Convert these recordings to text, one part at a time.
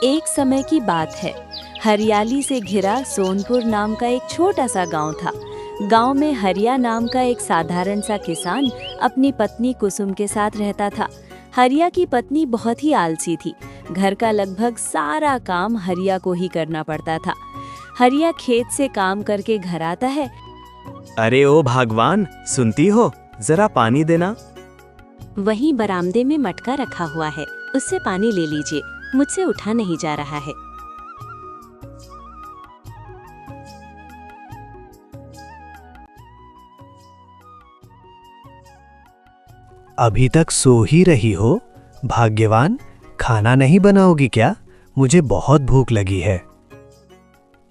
एक समय की बात है। हरियाली से घिरा सोनपुर नाम का एक छोटा सा गांव था। गांव में हरिया नाम का एक साधारण सा किसान अपनी पत्नी कुसुम के साथ रहता था। हरिया की पत्नी बहुत ही आलसी थी। घर का लगभग सारा काम हरिया को ही करना पड़ता था। हरिया खेत से काम करके घर आता है। अरे ओ भगवान, सुनती हो, जरा पानी देना। वहीं बरामदे में मटका रखा हुआ है, उससे पानी ले लीजिए, मुझसे उठा नहीं जा रहा है। अभी तक सो ही रही हो? भाग्यवान, खाना नहीं बनाओगी क्या? मुझे बहुत भूख लगी है।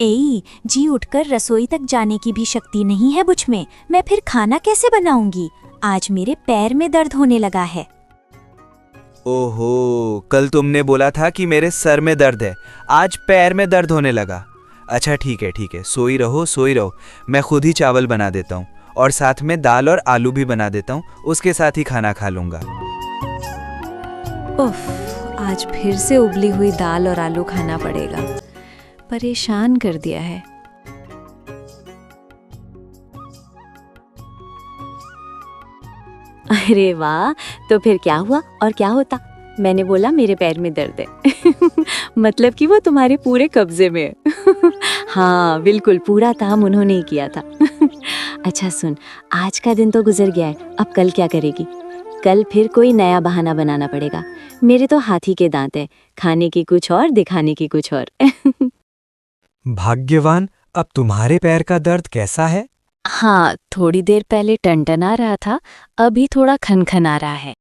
ए, जी उठकर रसोई तक जाने की भी शक्ति नहीं है मुझ में। मैं फिर खाना कैसे बनाऊंगी? आज मेरे पैर में दर्द होने लगा है। ओहो, कल तुमने बोला था कि मेरे सर में दर्द है, आज पैर में दर्द होने लगा। अच्छा ठीक है, सोई रहो। मैं खुद ही चावल बना देता हूँ और साथ में दाल और आलू भी बना देता हूँ, उसके साथ ही खाना खा लूँगा। उफ, आज फिर से उबली हुई दाल और आलू खाना पड़ेगा। परेशान कर दिया है। अरे वाह, तो फिर क्या हुआ और क्या होता? मैंने बोला मेरे पैर में दर्द है मतलब कि वो तुम्हारे पूरे कब्जे में है हाँ बिल्कुल, पूरा काम उन्होंने ही किया था अच्छा सुन, आज का दिन तो गुजर गया है, अब कल क्या करेगी? कल फिर कोई नया बहाना बनाना पड़ेगा। मेरे तो हाथी के दांत है, खाने की कुछ और, दिखाने की कुछ और भाग्यवान, अब तुम्हारे पैर का दर्द कैसा है? हाँ, थोड़ी देर पहले टनटना रहा था, अभी थोड़ा खनखना रहा है।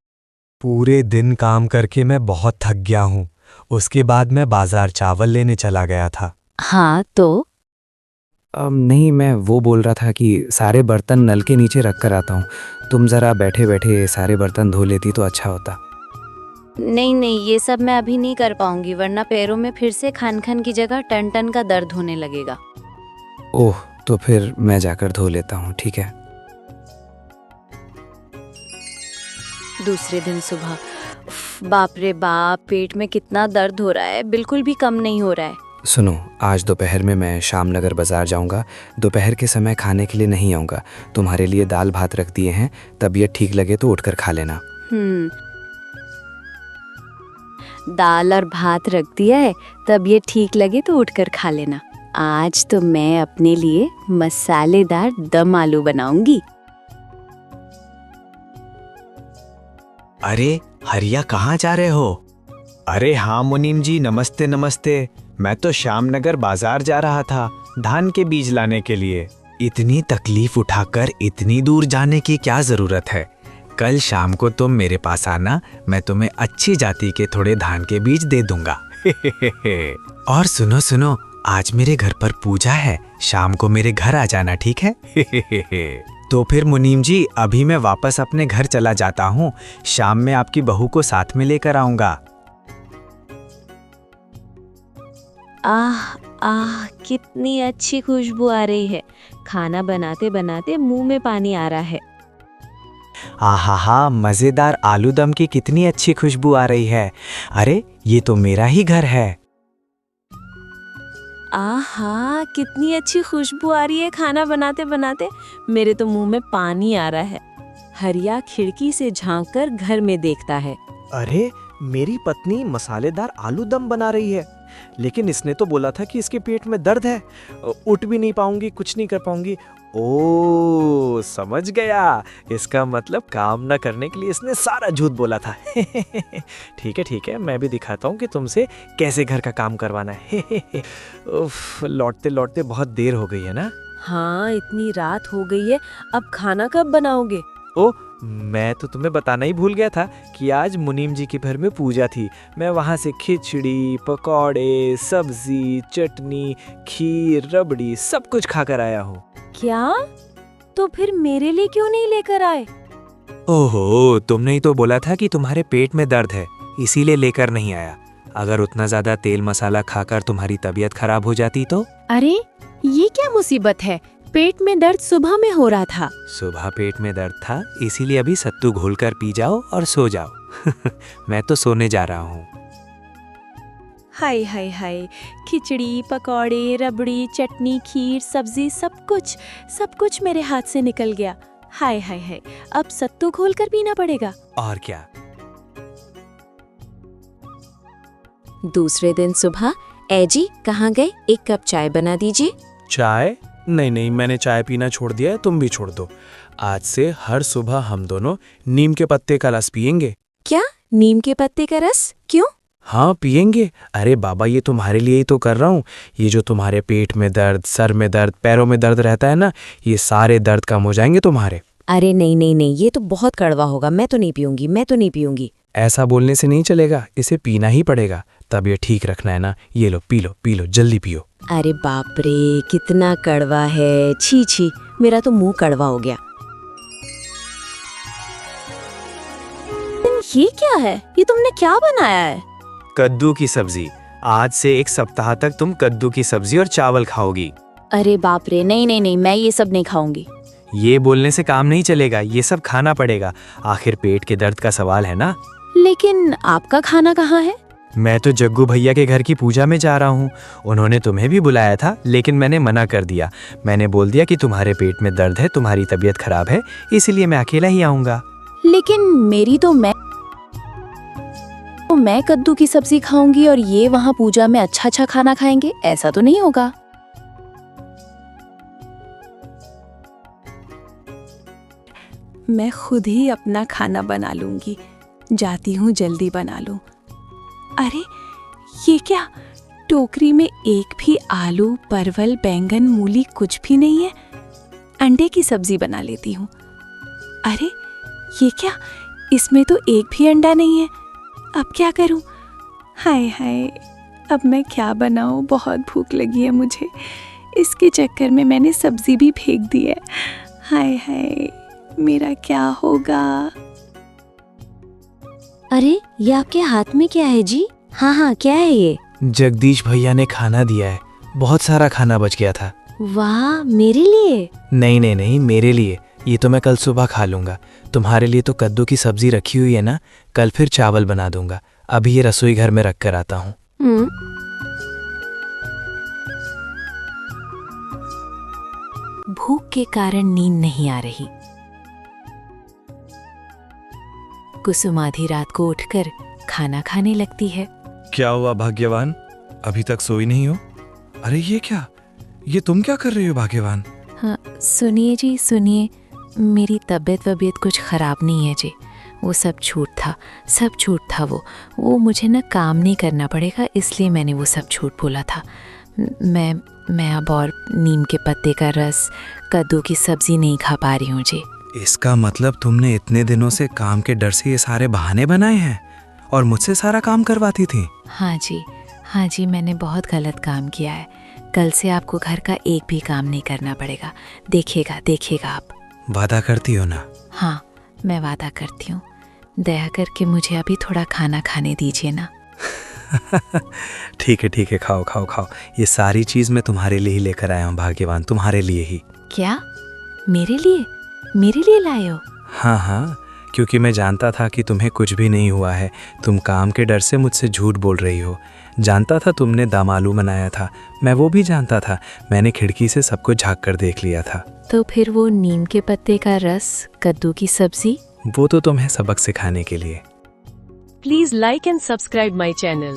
पूरे दिन काम करके मैं बहुत थक गया हूँ। उसके बाद मैं बाजार चावल लेने चला गया था। हाँ तो? नहीं, मैं वो बोल रहा था कि सारे बर्तन नल के नीचे रख कर आता हूँ। तुम ज़रा बैठे बैठे सारे बर्तन धो लेती तो अच्छा होता। नहीं, ये सब मैं अभी नहीं कर पाऊंगी, वरना पैरों में फिर से खन की जगह टन का दर्द होने लगेगा। ओह, तो फिर मैं जाकर धो लेता हूँ, ठीक है? दूसरे दिन सुबह, उफ, बाप रे बाप, पेट में कितना दर्द हो रहा है, बिल्कुल भी कम नहीं हो रहा है। सुनो, आज दोपहर में मैं शामनगर बाजार जाऊंगा। दोपहर के समय खाने के लिए नहीं आऊँगा। तुम्हारे लिए दाल भात रख दिए हैं, तबीयत ठीक लगे तो उठकर खा लेना। दाल और भात रख दिया है, तबीयत ठीक लगे तो उठकर खा लेना। आज तो मैं अपने लिए मसालेदार दम आलू बनाऊंगी। अरे हरिया, कहाँ जा रहे हो? अरे हाँ मुनीम जी, नमस्ते नमस्ते। मैं तो श्यामनगर बाजार जा रहा था धान के बीज लाने के लिए। इतनी तकलीफ उठाकर इतनी दूर जाने की क्या जरूरत है? कल शाम को तुम मेरे पास आना, मैं तुम्हें अच्छी जाति के थोड़े धान के बीज दे दूंगा और सुनो, आज मेरे घर पर पूजा है, शाम को मेरे घर आ जाना, ठीक है तो फिर मुनीम जी, अभी मैं वापस अपने घर चला जाता हूँ। शाम में आपकी बहू को साथ में लेकर आऊंगा। आह, कितनी अच्छी खुशबू आ रही है। खाना बनाते बनाते मुंह में पानी आ रहा है। आहा, मजेदार आलू दम की कितनी अच्छी खुशबू आ रही है। अरे ये तो मेरा ही घर है। आहा, कितनी अच्छी खुशबू आ रही है खाना बनाते बनाते, मेरे तो मुंह में पानी आ रहा है। हरिया खिड़की से झांककर घर में देखता है। अरे, मेरी पत्नी मसालेदार आलू दम बना रही है, लेकिन इसने तो बोला था कि इसके पेट में दर्द है, उठ भी नहीं पाऊंगी, कुछ नहीं कर पाऊंगी। ओ, समझ गया, इसका मतलब काम न करने के लिए इसने सारा झूठ बोला था ठीक है, मैं भी दिखाता हूँ कि तुमसे कैसे घर का काम करवाना है उफ, लौटते लौटते बहुत देर हो गई है ना। हाँ, इतनी रात हो गई है, अब खाना कब बनाओगे? ओ, मैं तो तुम्हें बताना ही भूल गया था कि आज मुनीम जी के घर में पूजा थी। मैं वहाँ से खिचड़ी, पकौड़े, सब्जी, चटनी, खीर, रबड़ी सब कुछ खाकर आया हूँ। क्या? तो फिर मेरे लिए क्यों नहीं लेकर आए? ओहो, तुमने ही तो बोला था कि तुम्हारे पेट में दर्द है, इसीलिए लेकर नहीं आया। अगर उतना ज्यादा तेल मसाला खाकर तुम्हारी तबीयत खराब हो जाती तो? अरे, ये क्या मुसीबत है? पेट में दर्द सुबह में हो रहा था। सुबह पेट में दर्द था, इसीलिए अभी सत्तू घोलकर पी जाओ और सो जाओ मैं तो सोने जा रहा हूँ। हाय हाय हाय, खिचड़ी, पकौड़े, रबड़ी, चटनी, खीर, सब्जी, सब कुछ मेरे हाथ से निकल गया। हाय हाय हाय, अब सत्तू घोल कर पीना पड़ेगा। और क्या। दूसरे दिन सुबह, ए जी कहाँ गए, एक कप चाय बना दीजिए। चाय? नहीं, मैंने चाय पीना छोड़ दिया है, तुम भी छोड़ दो। आज से हर सुबह हम दोनों नीम के पत्ते का रस पियेंगे। क्या, नीम के पत्ते का रस? क्यों? हाँ पियेंगे। अरे बाबा, ये तुम्हारे लिए ही तो कर रहा हूँ। ये जो तुम्हारे पेट में दर्द, सर में दर्द, पैरों में दर्द रहता है ना, ये सारे दर्द कम हो जाएंगे तुम्हारे। अरे नहीं, ये तो बहुत कड़वा होगा, मैं तो नहीं पीऊंगी। ऐसा बोलने से नहीं चलेगा, इसे पीना ही पड़ेगा। तब ये ठीक रखना है ना। ये लो, पी लो, जल्दी पियो। अरे बाप रे, कितना कड़वा है, छी, मेरा तो मुंह कड़वा हो गया। ये क्या है? ये तुमने क्या बनाया है? कद्दू की सब्जी। आज से 1 सप्ताह तक तुम कद्दू की सब्जी और चावल खाओगी। अरे बाप रे, नहीं, मैं ये सब नहीं खाऊंगी। ये बोलने से काम नहीं चलेगा, ये सब खाना पड़ेगा। आखिर पेट के दर्द का सवाल है ना। लेकिन आपका खाना कहाँ है? मैं तो जग्गू भैया के घर की पूजा में जा रहा हूँ। उन्होंने तुम्हें भी बुलाया था, लेकिन मैंने मना कर दिया। मैंने बोल दिया कि तुम्हारे पेट में दर्द है, तुम्हारी तबीयत खराब है, इसलिए मैं अकेला ही आऊँगा। लेकिन मैं कद्दू की सब्जी खाऊंगी और ये वहाँ पूजा में अच्छा खाना खाएंगे, ऐसा तो नहीं होगा। मैं खुद ही अपना खाना बना लूंगी। जाती हूँ, जल्दी बना लूं। अरे ये क्या, टोकरी में एक भी आलू, परवल, बैंगन, मूली कुछ भी नहीं है। अंडे की सब्जी बना लेती हूँ। अरे ये क्या, इसमें तो एक भी अंडा नहीं है। अब क्या करूँ? हाय हाय, अब मैं क्या बनाऊँ? बहुत भूख लगी है मुझे। इसके चक्कर में मैंने सब्जी भी फेंक दी है। हाय हाय, मेरा क्या होगा? अरे ये आपके हाथ में क्या है जी? हाँ, क्या है ये? जगदीश भैया ने खाना दिया है। बहुत सारा खाना बच गया था। वाह, मेरे लिए? नहीं, मेरे लिए। ये तो मैं कल सुबह खा लूंगा। तुम्हारे लिए तो कद्दू की सब्जी रखी हुई है ना, कल फिर चावल बना दूंगा। अभी ये रसोई घर में रख कर आता हूँ। भूख के कारण नींद नहीं आ रही। कुसुम आधी रात को उठकर खाना खाने लगती है। क्या हुआ भाग्यवान, अभी तक सोई नहीं हो? अरे ये क्या, ये तुम क्या कर रही हो भाग्यवान? हाँ सुनिए जी, सुनिए, मेरी तबीयत कुछ ख़राब नहीं है जी। वो सब झूठ था। वो मुझे ना काम नहीं करना पड़ेगा, इसलिए मैंने वो सब झूठ बोला था। मैं अब और नीम के पत्ते का रस, कद्दू की सब्जी नहीं खा पा रही हूँ जी। इसका मतलब तुमने इतने दिनों से काम के डर से ये सारे बहाने बनाए हैं और मुझसे सारा काम करवाती थी? हाँ जी, मैंने बहुत गलत काम किया है। कल से आपको घर का एक भी काम नहीं करना पड़ेगा। देखिएगा आप। वादा करती हो ना? हाँ, मैं वादा करती हूँ। दया करके मुझे अभी थोड़ा खाना खाने दीजिए ना। ठीक है, खाओ। ये सारी चीज़ मैं तुम्हारे लिए ही लेकर आया हूँ भाग्यवान, तुम्हारे लिए ही। क्या? मेरे लिए लाए हो? हाँ, क्योंकि मैं जानता था कि तुम्हें कुछ भी नहीं हुआ है। तुम काम के डर से मुझसे झूठ बोल रही हो। जानता था तुमने दम आलू बनाया था, मैं वो भी जानता था। मैंने खिड़की से सब कुछ झाँक कर देख लिया था। तो फिर वो नीम के पत्ते का रस, कद्दू की सब्जी? वो तो तुम्हें सबक सिखाने के लिए। Please like and subscribe my channel.